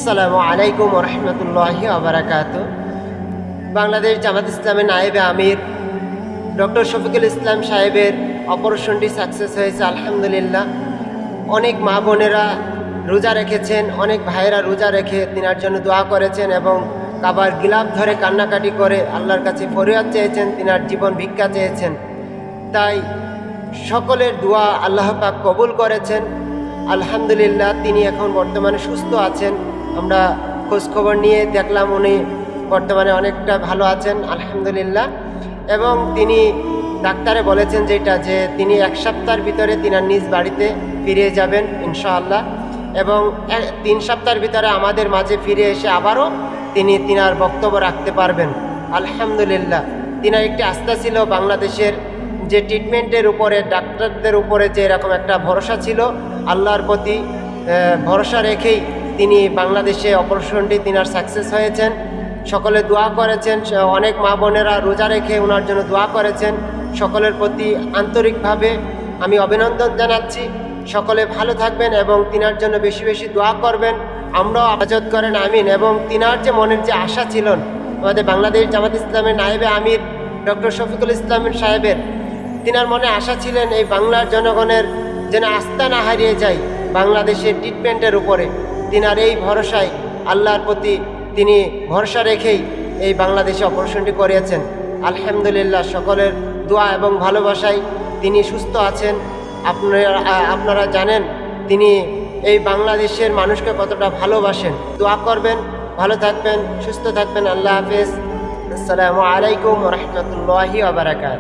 আসসালামু আলাইকুম রহমতুল্লাহি ওবারাকাতু। বাংলাদেশ জামাত ইসলামের নায়েবে আমির ডক্টর শফিকুল ইসলাম সাহেবের অপারেশনটি সাকসেস হয়েছে আলহামদুলিল্লাহ। অনেক মা বোনেরা রোজা রেখেছেন, অনেক ভাইয়েরা রোজা রেখে তিনার জন্য দোয়া করেছেন এবং কাবার গিলাফ ধরে কান্নাকাটি করে আল্লাহর কাছে ফরিয়াদ চেয়েছেন, তিনার জীবন ভিক্ষা চেয়েছেন। তাই সকলের দোয়া আল্লাহ পাক কবুল করেছেন আলহামদুলিল্লাহ। তিনি এখন বর্তমানে সুস্থ আছেন। আমরা খোঁজখবর নিয়ে দেখলাম উনি বর্তমানে অনেকটা ভালো আছেন আলহামদুলিল্লাহ। এবং তিনি ডাক্তারে বলেছেন যে তিনি 1 সপ্তাহের ভিতরে তিনার নিজ বাড়িতে ফিরে যাবেন ইনশাআল্লাহ, এবং 3 সপ্তাহের ভিতরে আমাদের মাঝে ফিরে এসে আবারও তিনি তিনার বক্তব্য রাখতে পারবেন আলহামদুলিল্লাহ। তিনার একটি আস্থা ছিল বাংলাদেশের যে ট্রিটমেন্টের উপরে, ডাক্তারদের উপরে যে এরকম একটা ভরসা ছিল, আল্লাহর প্রতি ভরসা রেখেই তিনি বাংলাদেশে অপারেশনটি তিনার সাকসেস হয়েছেন। সকলে দোয়া করেছেন, অনেক মা বোনেরা রোজা রেখে ওনার জন্য দোয়া করেছেন। সকলের প্রতি আন্তরিকভাবে আমি অভিনন্দন জানাচ্ছি। সকলে ভালো থাকবেন এবং তিনার জন্য বেশি বেশি দোয়া করবেন, আমরাও আবাজত করেন আমিন। এবং তিনার যে মনের যে আশা ছিলেন, আমাদের বাংলাদেশ জামাত ইসলামের নায়েবে আমির ডক্টর শফিকুল ইসলাম সাহেবের, তিনার মনে আশা ছিলেন এই বাংলার জনগণের যেন আস্থা না হারিয়ে যায় বাংলাদেশের ট্রিটমেন্টের উপরে। তিনার এই ভরসায় আল্লাহর প্রতি তিনি ভরসা রেখেই এই বাংলাদেশে অপারেশনটি করিয়েছেন আলহামদুলিল্লাহ। সকলের দোয়া এবং ভালোবাসায় তিনি সুস্থ আছেন। আপনারা জানেন তিনি এই বাংলাদেশের মানুষকে কতটা ভালোবাসেন। দোয়া করবেন, ভালো থাকবেন, সুস্থ থাকবেন। আল্লাহ হাফেজ। আসসালামু আলাইকুম রহমতুল্লাহি ওয়া বারাকাতুহু।